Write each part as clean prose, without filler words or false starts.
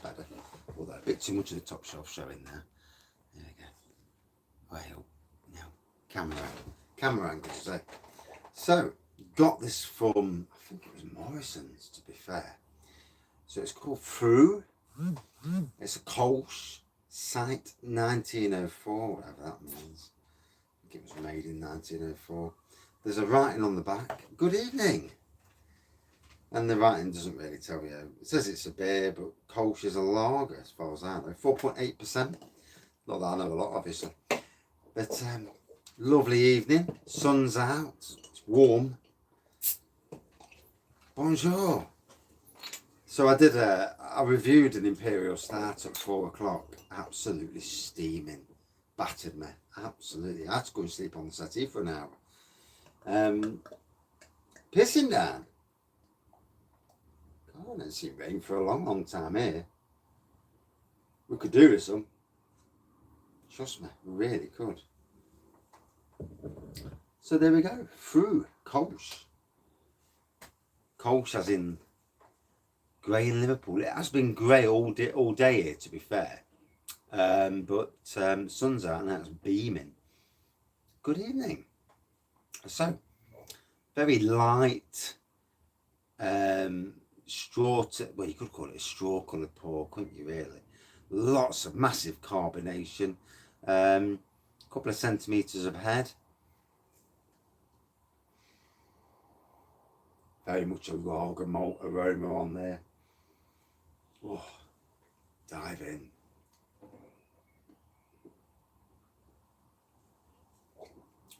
better. Although a bit too much of the top shelf showing there. There we go. Well, now camera angle. So got this from, I think it was Morrison's, to be fair. So it's called Früh. It's a Kolsch, Seit 1904, whatever that means. I think it was made in 1904. There's a writing on the back. Good evening. And the writing doesn't really tell you. It says it's a beer, but Kölsch is a lager, as far as I know. 4.8%. Not that I know a lot, obviously. But lovely evening. Sun's out. It's warm. Bonjour. So I reviewed an Imperial Stout at 4 o'clock. Absolutely steaming. Battered me. Absolutely. I had to go and sleep on the settee for an hour. Pissing down. I haven't seen rain for a long time here. We could do with some. Trust me, we really could. So there we go. Früh, Kölsch. Kölsch as in grey in Liverpool. It has been grey all day here, to be fair. But sun's out and that's beaming. Good evening. So, very light straw, well, you could call it a straw coloured pour, couldn't you, really? Lots of massive carbonation. A couple of centimetres of head. Very much a lager malt aroma on there. Oh, dive in.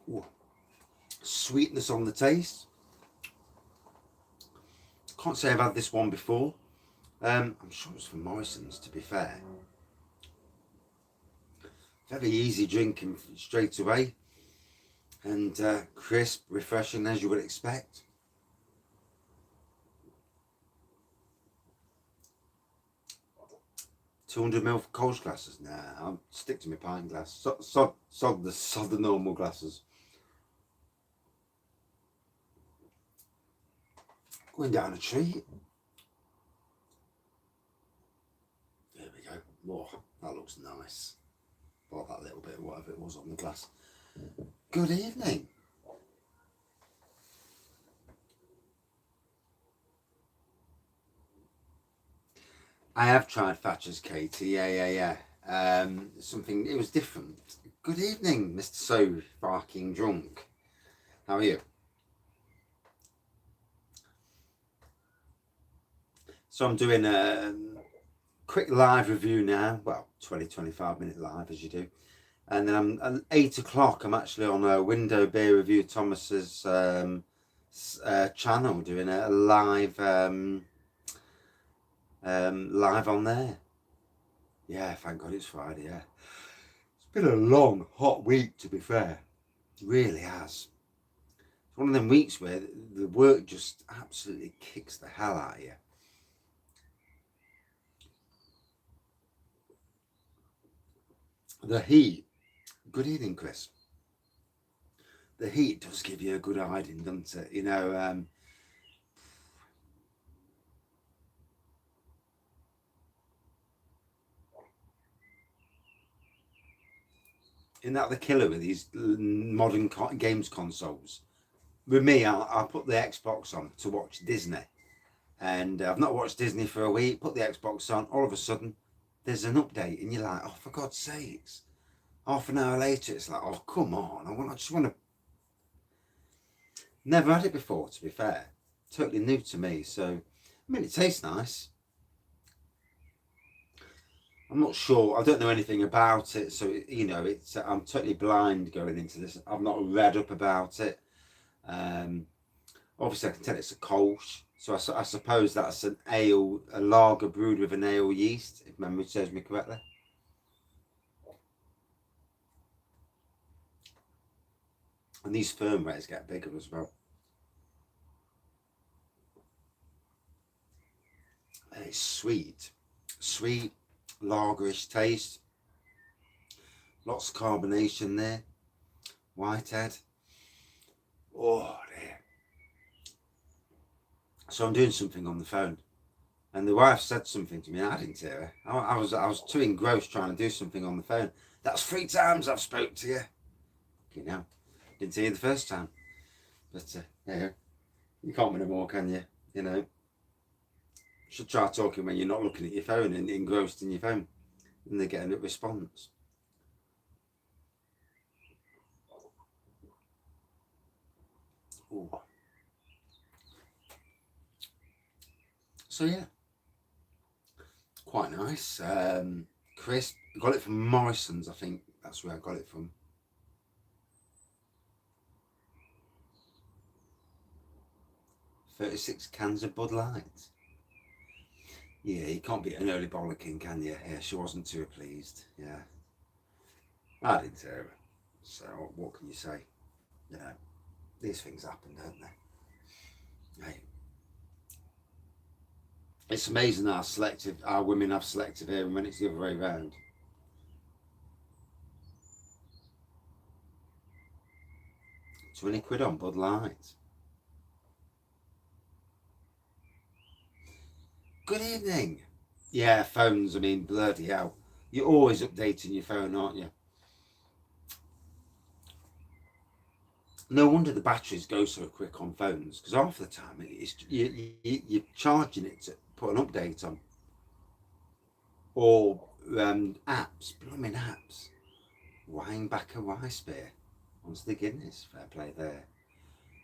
Ooh. Sweetness on the taste. Can't say I've had this one before. I'm sure it's from Morrison's, to be fair. Very easy drinking straight away. And crisp, refreshing, as you would expect. $200ml for Kölsch glasses? Nah, I'll stick to my pint glass. Sod the normal glasses. Going down a tree. There we go. Oh, that looks nice. Bought that little bit of whatever it was on the glass. Good evening. I have tried Thatcher's Katie, yeah. Something, it was different. Good evening, Mr. So Barking Drunk. How are you? So I'm doing a quick live review now. Well, 20-25 minute live, as you do. And then I'm at 8 o'clock, I'm actually on a Window Beer Review Thomas's channel, doing a live live on there. Yeah, thank God it's Friday, yeah. It's been a long, hot week, to be fair. It really has. It's one of them weeks where the work just absolutely kicks the hell out of you. The heat. Good evening, Chris. The heat does give you a good hiding, doesn't it? You know, isn't that the killer with these modern games consoles? With me, I'll put the Xbox on to watch Disney. And I've not watched Disney for a week, put the Xbox on, all of a sudden, there's an update, and you're like, oh, for God's sakes. Half an hour later, it's like, oh, come on, I just want to... Never had it before, to be fair. Totally new to me, so, I mean, it tastes nice. I'm not sure, I don't know anything about it, so, you know, I'm totally blind going into this. I've not read up about it. Obviously, I can tell it's a Kolsch, so I suppose that's an ale, a lager brewed with an ale yeast, if memory serves me correctly. And these firmwares get bigger as well. And it's sweet, lagerish taste. Lots of carbonation there. Whitehead. Oh dear. So I'm doing something on the phone. And the wife said something to me, and I didn't hear her. I was too engrossed trying to do something on the phone. That's 3 times I've spoke to you. You know, didn't hear you the first time. But yeah, you can't win them all, can you? You know, you should try talking when you're not looking at your phone and engrossed in your phone, and they're getting a response. Ooh. So yeah, quite nice. Crisp. Got it from Morrison's, I think. That's where I got it from. $36 cans of Bud Light. Yeah, you can't beat an early bollocking, can you? Yeah, she wasn't too pleased. Yeah, I didn't hear her. So what can you say? You know, these things happen, don't they? Hey, it's amazing how selective our women have selective hearing when it's the other way around. £20 on Bud Light. Good evening. Yeah, phones, I mean, bloody hell. You're always updating your phone, aren't you? No wonder the batteries go so quick on phones, because half the time it's you're charging it to put an update on. Or apps, blooming apps. Wine back a rice beer. What's the Guinness? Fair play there.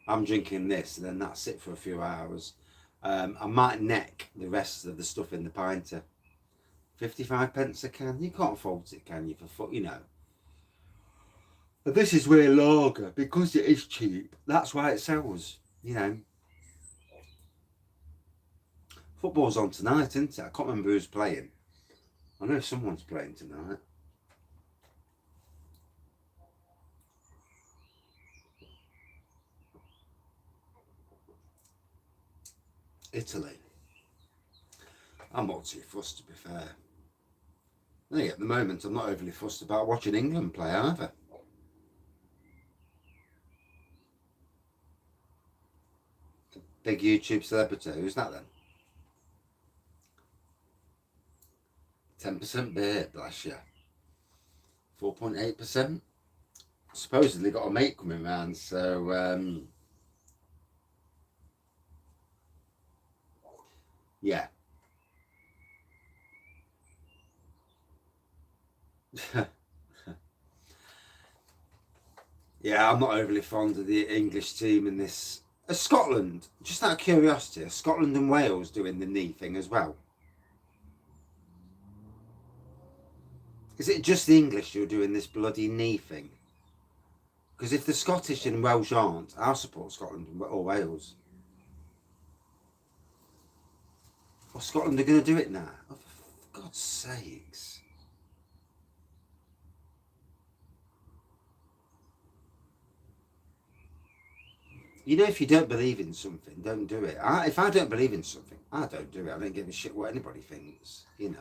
I'm drinking this, and then that's it for a few hours. I might neck the rest of the stuff in the pinter. 55p a can. You can't fault it, can you? You know. But this is where lager, because it is cheap. That's why it sells. You know. Football's on tonight, isn't it? I can't remember who's playing. I know someone's playing tonight. Italy. I'm not too fussed, to be fair. I think at the moment I'm not overly fussed about watching England play either. Big YouTube celebrity, who's that then? 10% beer, bless you. 4.8%. Supposedly got a mate coming round, so yeah. Yeah, I'm not overly fond of the English team in this. Scotland, just out of curiosity, are Scotland and Wales doing the knee thing as well? Is it just the English who are doing this bloody knee thing? Because if the Scottish and Welsh aren't, I'll support Scotland or Wales. Well, Scotland are going to do it now. Oh, for God's sakes. You know, if you don't believe in something, don't do it. If I don't believe in something, I don't do it. I don't give a shit what anybody thinks, you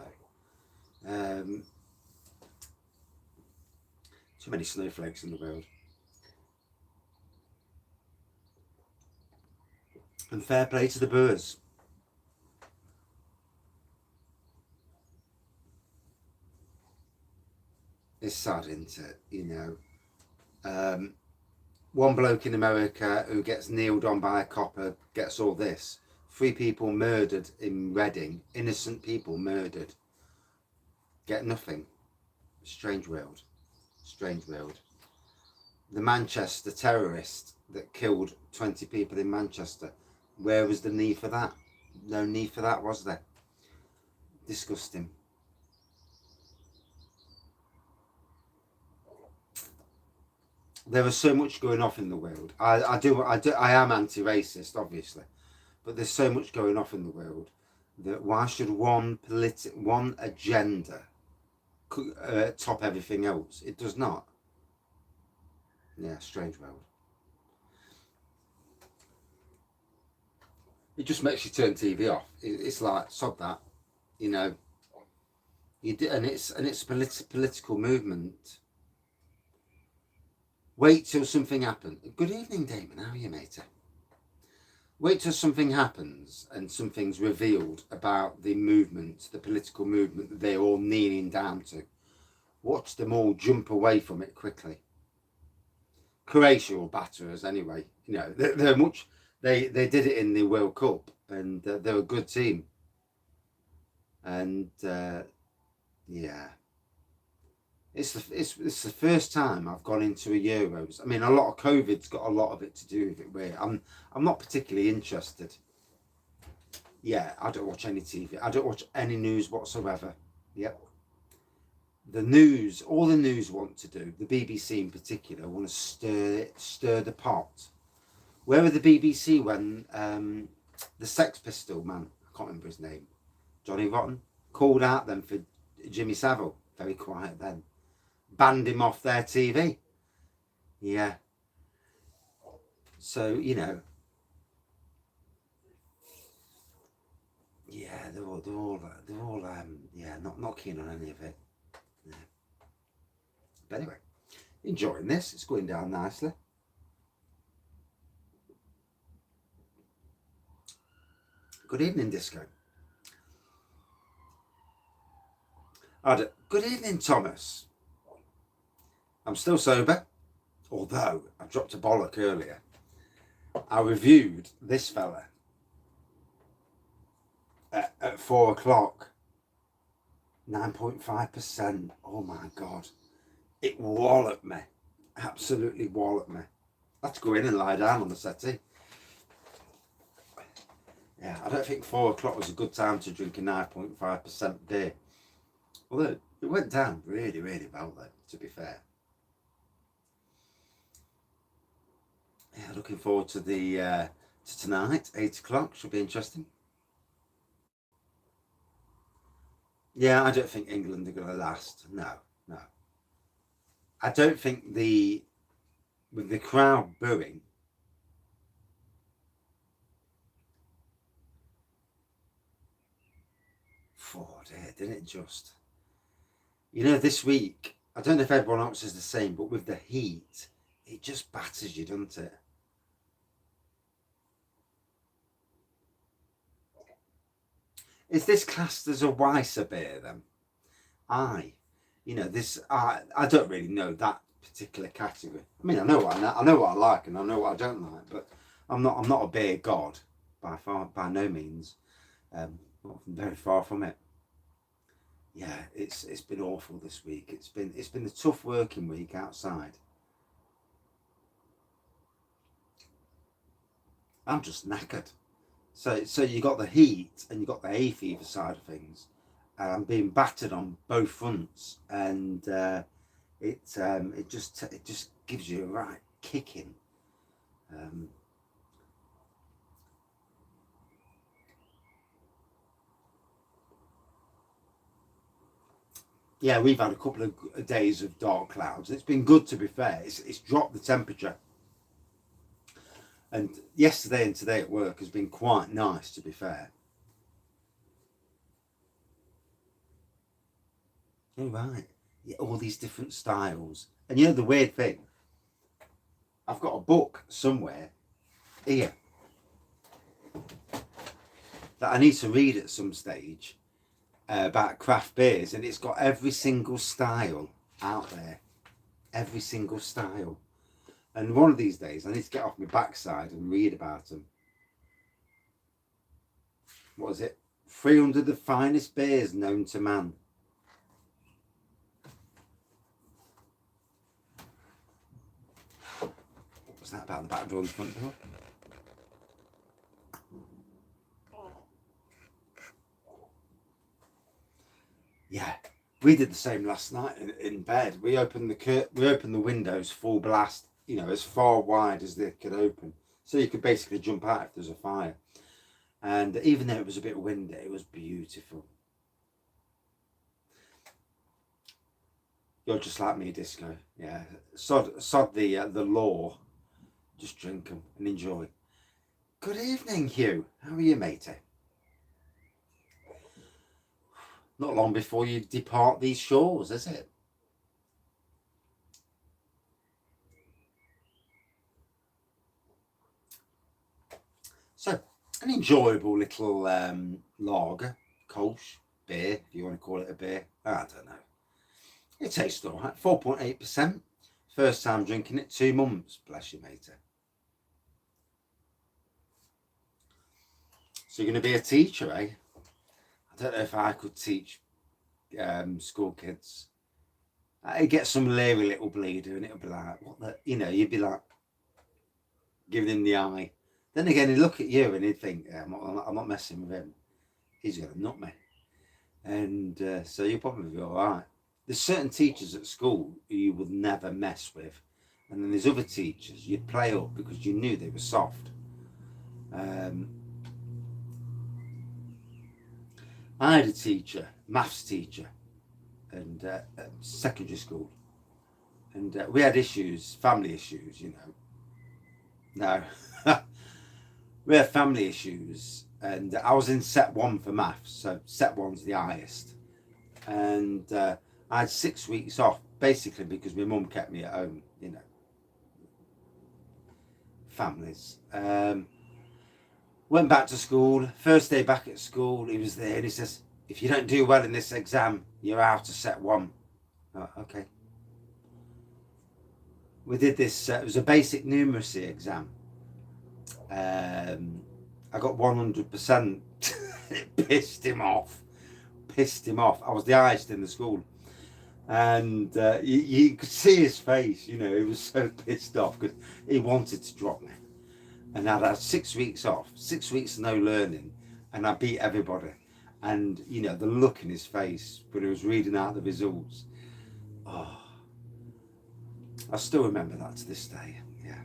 know. Too many snowflakes in the world. And fair play to the Brewers. It's sad, isn't it? You know. One bloke in America who gets kneeled on by a copper gets all this. 3 people murdered in Reading. Innocent people murdered. Get nothing. Strange world. Strange world. The Manchester terrorist that killed 20 people in Manchester. Where was the need for that? No need for that, was there? Disgusting. There is so much going off in the world. I am anti-racist, obviously, but there's so much going off in the world that why should one agenda top everything else? It does not. Yeah, strange world. It just makes you turn TV off. It's like sod that, you know. And it's a political movement. Wait till something happens. Good evening, Damon. How are you, mate? Wait till something happens and something's revealed about the movement, the political movement that they're all kneeling down to. Watch them all jump away from it quickly. Croatia will batter us anyway. You know, they're much. They did it in the World Cup, and they're a good team. And yeah, it's the first time I've gone into a Euros. I mean, a lot of COVID's got a lot of it to do with it. Where I'm not particularly interested. Yeah, I don't watch any TV. I don't watch any news whatsoever. Yep. The news, all the news want to do, the BBC in particular, want to stir the pot. Where were the BBC when the Sex Pistol man, I can't remember his name, Johnny Rotten, called out them for Jimmy Savile? Very quiet then. Banned him off their TV. Yeah. So, you know, yeah, they're all yeah, not keen on any of it. Yeah. But anyway, enjoying this. It's going down nicely. Good evening, Disco. Good evening, Thomas. I'm still sober, although I dropped a bollock earlier. I reviewed this fella at 4 o'clock. 9.5%. Oh my God. It walloped me. Absolutely walloped me. I had to go in and lie down on the settee. Yeah, I don't think 4 o'clock was a good time to drink a 9.5% beer. Although it went down really, really well though, to be fair. Yeah, looking forward to the to tonight, 8 o'clock. Should be interesting. Yeah, I don't think England are going to last. No. I don't think with the crowd booing, oh dear, didn't it just? You know, this week, I don't know if everyone else is the same, but with the heat, it just batters you, doesn't it? Is this classed as a Weisser beer then? You know, this I don't really know that particular category. I mean, I know what I like and I know what I don't like, but I'm not a beer god by no means. Not very far from it. Yeah, it's been awful this week. It's been a tough working week outside. I'm just knackered. So you got the heat and you got the hay fever side of things. I'm being battered on both fronts, and it just gives you a right kicking. Yeah, we've had a couple of days of dark clouds. It's been good, to be fair. It's dropped the temperature. And yesterday and today at work has been quite nice, to be fair. Oh, right. Yeah, all these different styles. And you know the weird thing? I've got a book somewhere here that I need to read at some stage about craft beers, and it's got every single style out there. Every single style. And one of these days I need to get off my backside and read about them. What is it? 300 the finest beers known to man. What's that about the back door and the front door? Yeah, we did the same last night in bed. We opened the windows full blast, you know, as far wide as they could open, so you could basically jump out if there's a fire. And even though it was a bit windy, it was beautiful. You're just like me, Disco. Yeah, sod the law. Just drink them and enjoy. Good evening, Hugh. How are you, matey? Not long before you depart these shores, is it? So, an enjoyable little lager, Kolsch beer, if you want to call it a beer. I don't know. It tastes all right. 4.8%. First time drinking it, 2 months. Bless you, matey. So you're going to be a teacher, eh? I don't know if I could teach school kids. I get some leery little bleeder and it'll be like, what the, you know, you'd be like giving him the eye. Then again, he'd look at you and he'd think, yeah, I'm not messing with him. He's going to nut me. And so you'll probably be all right. There's certain teachers at school who you would never mess with. And then there's other teachers you'd play up because you knew they were soft. I had a teacher, maths teacher, and at secondary school. And we had issues, family issues, you know. No. We had family issues. And I was in set 1 for maths. So set 1's the highest. And I had 6 weeks off, basically because my mum kept me at home, you know. Families. Went back to school. First day back at school, he was there and he says, if you don't do well in this exam, you're out of set 1. Oh, okay. We did this, it was a basic numeracy exam. I got 100%. It pissed him off. I was the highest in the school. And you could see his face, you know, he was so pissed off because he wanted to drop me. And I'd had 6 weeks off, 6 weeks no learning, and I beat everybody. And, you know, the look in his face when he was reading out the results. Oh, I still remember that to this day, yeah.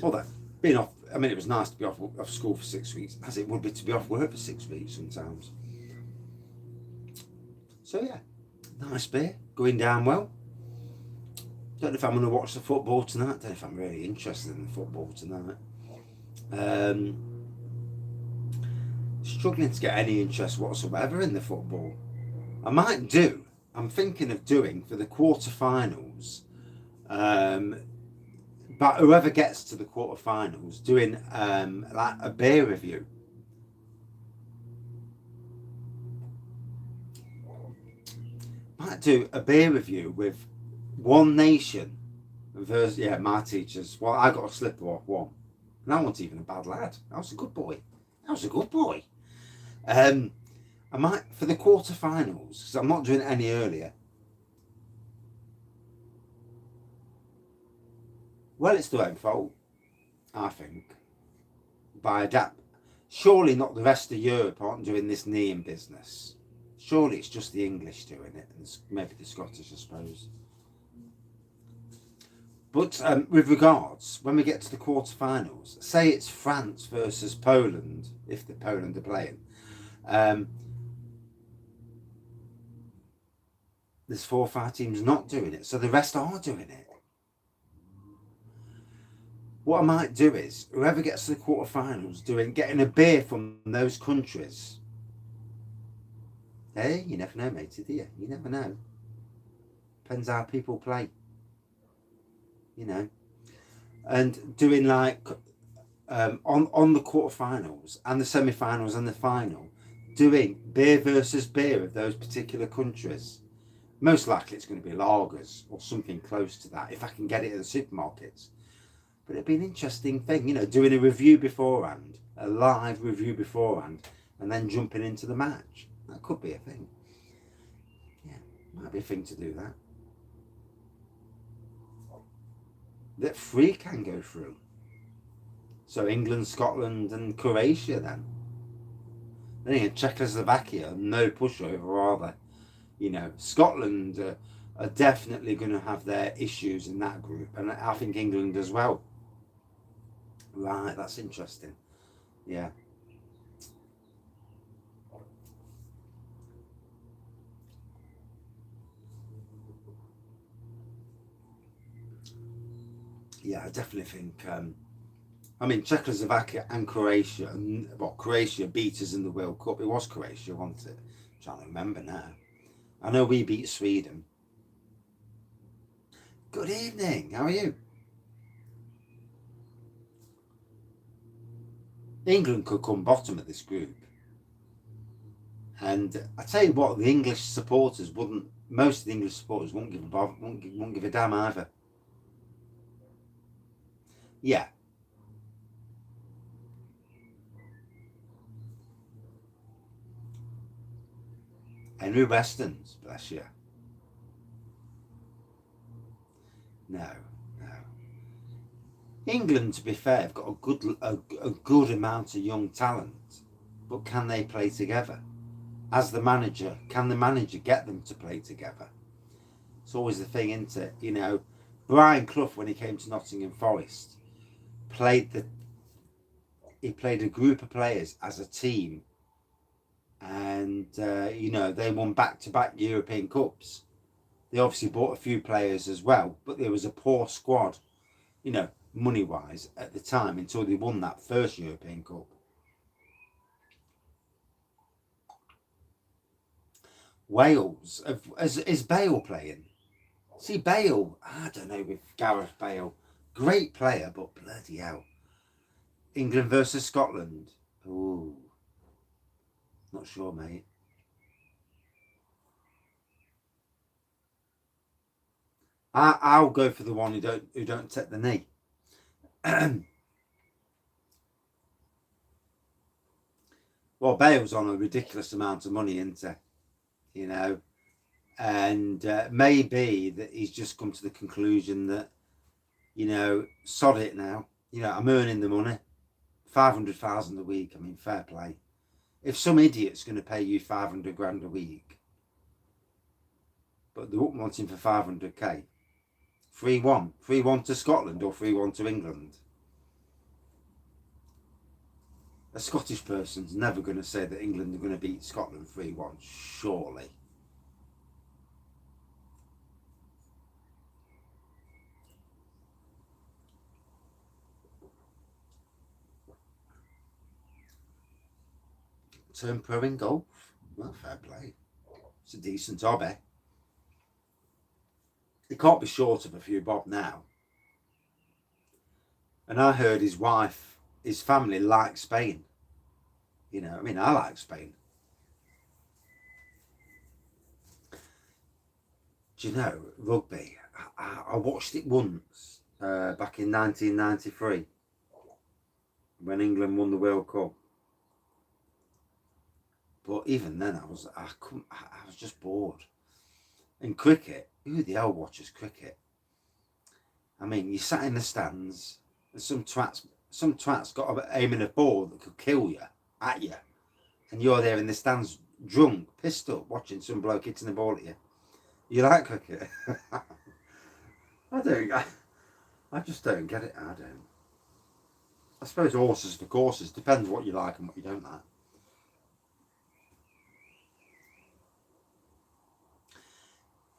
Although, being off, I mean, it was nice to be off school for 6 weeks, as it would be to be off work for 6 weeks sometimes. So, yeah, nice beer, going down well. Don't know if I'm going to watch the football tonight. Don't know if I'm really interested in the football tonight. Struggling to get any interest whatsoever in the football. I might do. I'm thinking of doing for the quarterfinals. But whoever gets to the quarterfinals, doing like a beer review. Might do a beer review with One Nation versus, yeah, my teachers. Well, I got a slipper off one. And I wasn't even a bad lad. I was a good boy. I might, for the quarterfinals, because I'm not doing it any earlier. Well, it's their own fault, I think. By adapt. Surely not the rest of Europe aren't doing this kneeing business. Surely it's just the English doing it, and maybe the Scottish, I suppose. But with regards, when we get to the quarterfinals, say it's France versus Poland, if the Poland are playing, there's 4 or 5 teams not doing it, so the rest are doing it. What I might do is, whoever gets to the quarterfinals getting a beer from those countries. Hey, you never know, matey, do you? You never know. Depends how people play. You know. And doing like on the quarterfinals and the semi-finals and the final, doing beer versus beer of those particular countries. Most likely it's going to be lagers or something close to that if I can get it at the supermarkets. But it'd be an interesting thing, you know, doing a review beforehand, a live review beforehand, and then jumping into the match. That could be a thing. Yeah, might be a thing to do that. That Früh can go through. So England, Scotland and Croatia then. Then again, Czechoslovakia, no pushover, are they? You know, Scotland are definitely going to have their issues in that group. And I think England as well. Right, that's interesting. Yeah. Yeah, I definitely think, I mean, Czechoslovakia and Croatia, well, Croatia beat us in the World Cup. It was Croatia, wasn't it? I'm trying to remember now. I know we beat Sweden. Good evening, how are you? England could come bottom of this group. And I tell you what, the English supporters wouldn't. Most of the English supporters won't give a damn either. Yeah. Henry Weston's, bless you. No. England, to be fair, have got a good amount of young talent, but can they play together? As the manager, can the manager get them to play together? It's always the thing, isn't it? You know, Brian Clough, when he came to Nottingham Forest, he played a group of players as a team, and you know, they won back-to-back European Cups. They obviously bought a few players as well, but there was a poor squad, you know, money-wise at the time until they won that first European Cup. Wales, is Bale playing? See, Bale, I don't know with Gareth Bale. Great player, but bloody hell. England versus Scotland. Ooh. Not sure, mate. I'll go for the one who don't take the knee. Well, Bale's on a ridiculous amount of money, isn't he? You know, and maybe that he's just come to the conclusion that, you know, sod it now. You know, I'm earning the money, 500,000 a week. I mean, fair play. If some idiot's going to pay you 500 grand a week, but they won't want him for 500k, 3-1 to Scotland or 3-1 to England. A Scottish person's never going to say that England are going to beat Scotland 3-1, surely. Turn pro in golf. Well, fair play. It's a decent hobby. It can't be short of a few bob now. And I heard his family like Spain. You know, I mean, I like Spain. Do you know, rugby? I watched it once back in 1993 when England won the World Cup. But even then, I was just bored. In cricket, who the hell watches cricket? I mean, you sat in the stands, and some twat's got aiming a ball that could kill you at you, and you're there in the stands, drunk, pissed up, watching some bloke hitting the ball at you. You like cricket? I just don't get it. I don't. I suppose horses for courses. Depends what you like and what you don't like.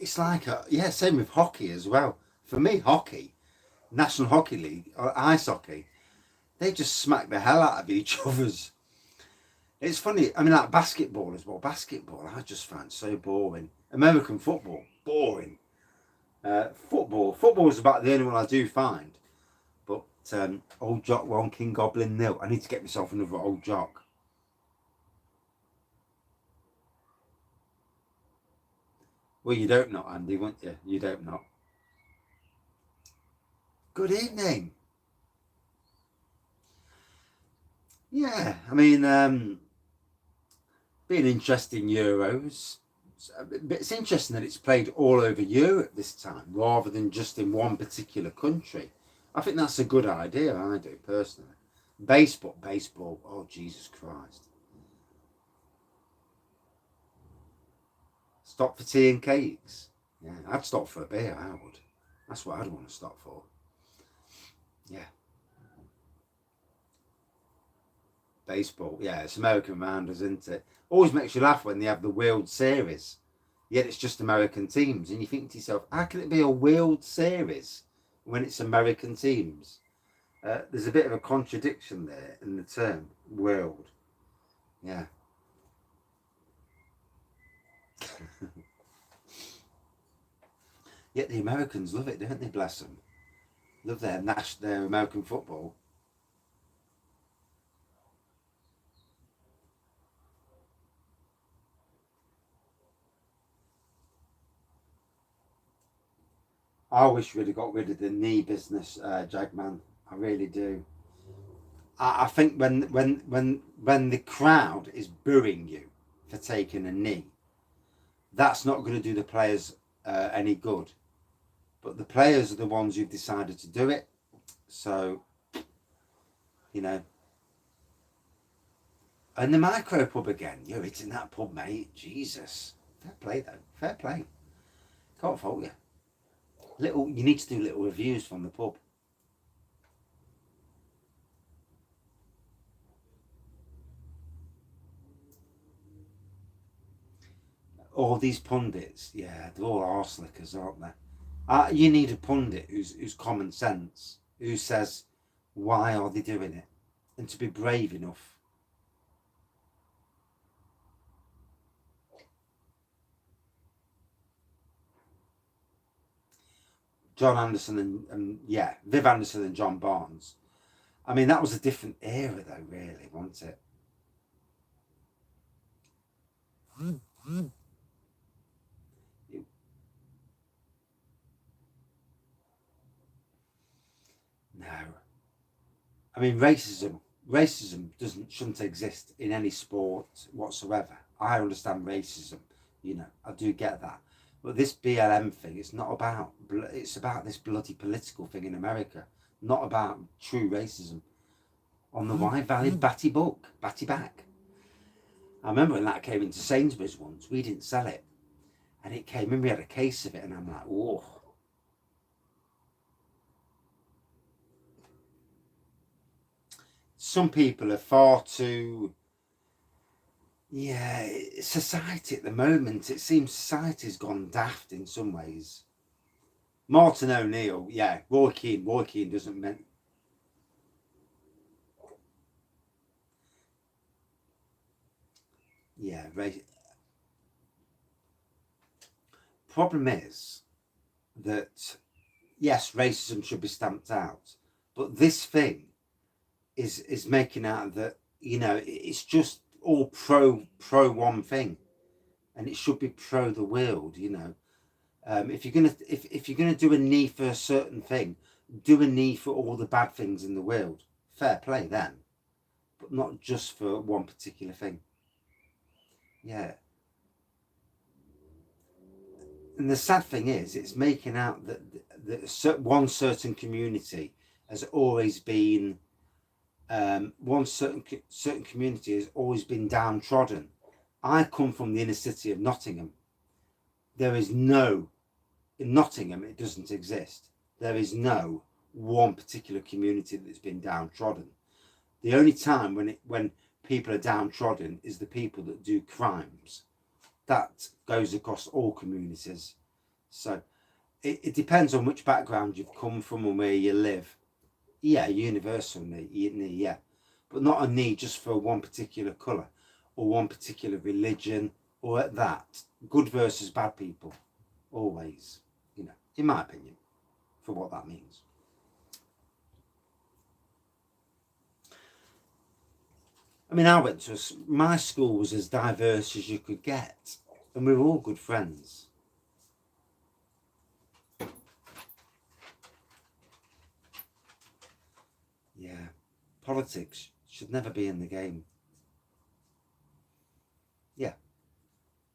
It's like same with hockey as well. For me, hockey, National Hockey League or ice hockey, they just smack the hell out of each other's. It's funny. I mean, like basketball as well. Basketball, I just find so boring. American football, boring. Football is about the only one I do find. But Old Jock 1, King Goblin 0. I need to get myself another Old Jock. Well, you don't know, Andy, won't you? You don't know. Good evening. Yeah, I mean, been interesting Euros. It's interesting that it's played all over Europe this time rather than just in one particular country. I think that's a good idea, I do, personally. Baseball, oh, Jesus Christ. Stop for tea and cakes. Yeah, I'd stop for a beer, I would. That's what I'd want to stop for. Yeah. Baseball, yeah, it's American rounders, isn't it? Always makes you laugh when they have the World Series, yet it's just American teams, and you think to yourself, how can it be a World Series when it's American teams? There's a bit of a contradiction there in the term world. Yeah. Yet the Americans love it, don't they? Bless them. Love their American football. I wish we'd have got rid of the knee business, Jagman. I really do. I think when the crowd is booing you for taking a knee, that's not going to do the players any good. But the players are the ones who've decided to do it. So, you know. And the micro pub again. You're hitting that pub, mate. Jesus. Fair play, though. Fair play. Can't fault you. You need to do little reviews from the pub. All these pundits, yeah, they're all arse lickers, aren't they? You need a pundit who's common sense, who says, why are they doing it? And to be brave enough. John Anderson and yeah, Viv Anderson and John Barnes. I mean, that was a different era though, really, wasn't it? No. I mean, racism shouldn't exist in any sport whatsoever. I understand racism, I do get that. But this BLM thing, it's about this bloody political thing in America, not about true racism. On the Wye Valley Batty back. I remember when that came into Sainsbury's once, we didn't sell it. And it came in, we had a case of it, and I'm like, whoa. Some people are far too... Yeah, society at the moment, it seems society's gone daft in some ways. Martin O'Neill, yeah, Roy Keane doesn't mean... Yeah, problem is that, yes, racism should be stamped out, but this thing is making out that, it's just all pro one thing, and it should be pro the world. If you're gonna do a knee for a certain thing, do a knee for all the bad things in the world. Fair play then, but not just for one particular thing. Yeah. And the sad thing is, it's making out that one certain community has always been one certain community has always been downtrodden. I come from the inner city of Nottingham. There is no, in Nottingham it doesn't exist. There is no one particular community that's been downtrodden. The only time when people are downtrodden is the people that do crimes. That goes across all communities. So it depends on which background you've come from and where you live. Yeah, universal knee, yeah, but not a knee just for one particular colour or one particular religion or at that. Good versus bad people, always, in my opinion, for what that means. I mean, my school was as diverse as you could get, and we were all good friends. Yeah, politics should never be in the game. Yeah.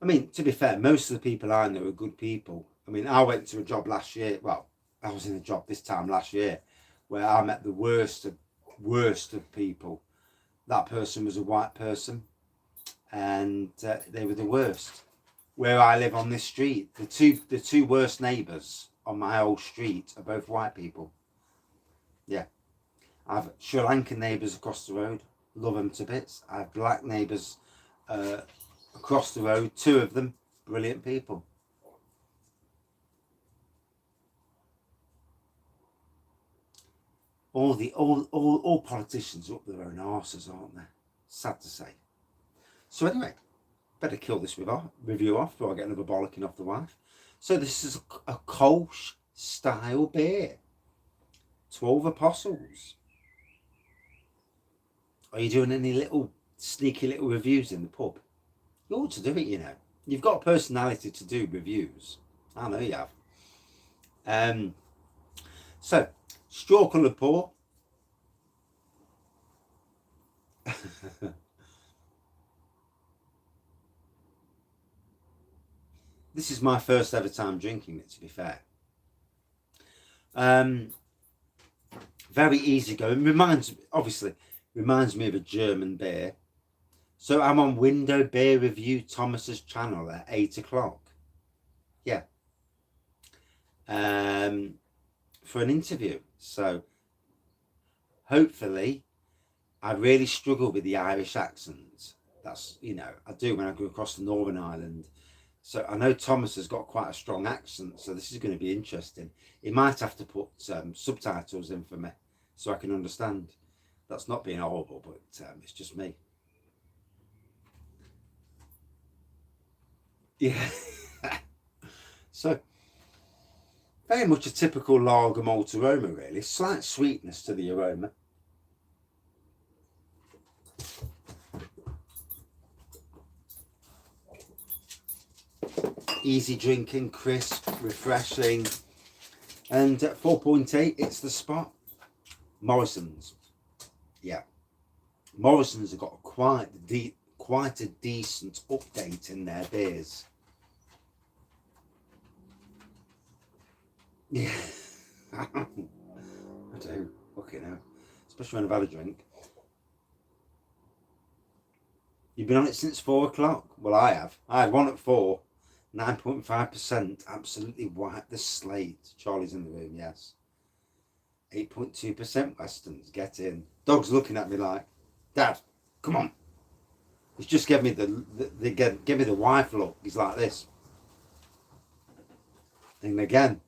I mean, to be fair, most of the people I know are good people. I mean, I went to a job last year. Well, I was in a job this time last year where I met the worst of people. That person was a white person, and they were the worst. Where I live on this street, the two worst neighbours on my old street are both white people. Yeah. I have Sri Lankan neighbours across the road, love them to bits. I have black neighbours across the road, two of them, brilliant people. All politicians are up their own arses, aren't they? Sad to say. So anyway, better kill this review off before I get another bollocking off the wife. So this is a Kolsch style beer. 12 Apostles. Are you doing any little sneaky little reviews in the pub? You ought to do it, You've got a personality to do reviews. I know you have. So, straw coloured pour. This is my first ever time drinking it, to be fair. Very easy going. Obviously reminds me of a German beer. So I'm on Window Beer Review Thomas's channel at 8 o'clock. Yeah. For an interview. So hopefully, I really struggle with the Irish accent. That's, you know, I do when I go across the Northern Ireland. So I know Thomas has got quite a strong accent, so this is going to be interesting. He might have to put subtitles in for me so I can understand. That's not being horrible, but it's just me. Yeah. So, very much a typical lager malt aroma, really. Slight sweetness to the aroma. Easy drinking, crisp, refreshing. And at 4.8, it's the spot. Morrison's. Yeah. Morrison's have got quite a decent update in their beers. Yeah. I do. Fucking hell. Especially when I've had a drink. You've been on it since 4 o'clock? Well, I have. I had one at 4. 9.5%. Absolutely wiped the slate. Charlie's in the room, yes. 8.2% Westerns. Get in. Dog's looking at me like, Dad, come on. He's just gave me give me the wife look. He's like this. And again.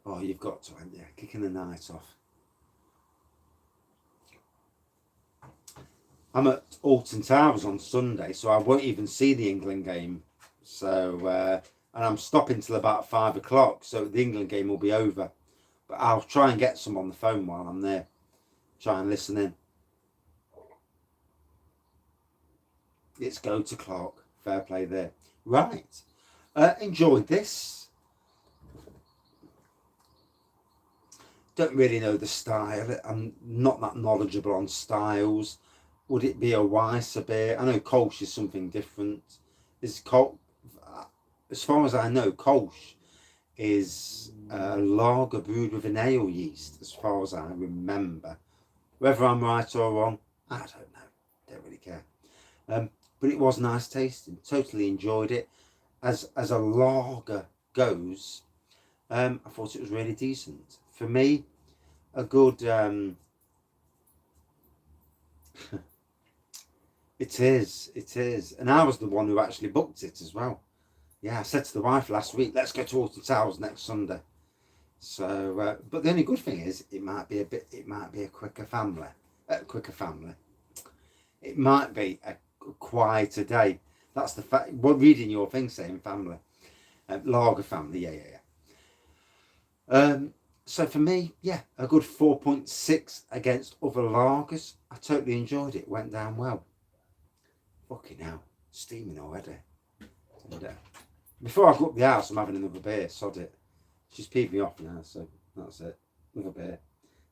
Oh, you've got to, yeah, kicking the night off. I'm at Alton Towers on Sunday, so I won't even see the England game. So, and I'm stopping till about 5 o'clock, so the England game will be over. But I'll try and get some on the phone while I'm there. Try and listen in. It's go to Clark. Fair play there. Right. Enjoyed this. Don't really know the style. I'm not that knowledgeable on styles. Would it be a Weisser beer? I know Kölsch is something different. As far as I know, Kölsch is a lager brewed with an ale yeast, as far as I remember. Whether I'm right or wrong, I don't know. Don't really care. But it was nice tasting. Totally enjoyed it. As a lager goes, I thought it was really decent. For me, a good... It is. And I was the one who actually booked it as well. Yeah, I said to the wife last week, let's go to Alton Towers next Sunday. So, but the only good thing is, it might be a quicker family. It might be a quieter day. That's the fact. Well, reading your thing saying family. Lager family, yeah. So for me, yeah, a good 4.6 against other lagers. I totally enjoyed it. Went down well. Fucking hell, steaming already. And, before I go up the house, I'm having another beer. Sod it. She's peed me off now, so that's it. Another beer.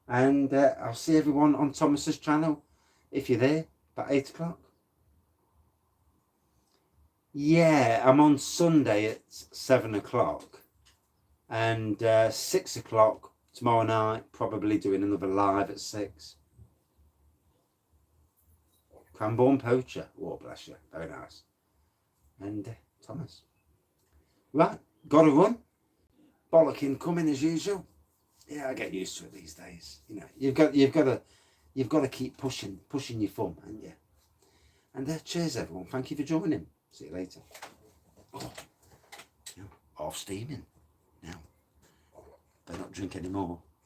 And I'll see everyone on Thomas's channel if you're there about 8 o'clock. Yeah, I'm on Sunday at 7 o'clock. And 6 o'clock tomorrow night, probably doing another live at 6. Cranbourne Poacher. Oh, bless you. Very nice. And Thomas. Right, got to run. Bollocking coming as usual. Yeah, I get used to it these days. You know, you've got to keep pushing your thumb, haven't you? And cheers, everyone. Thank you for joining. See you later. Oh, off steaming now. Better not drink anymore.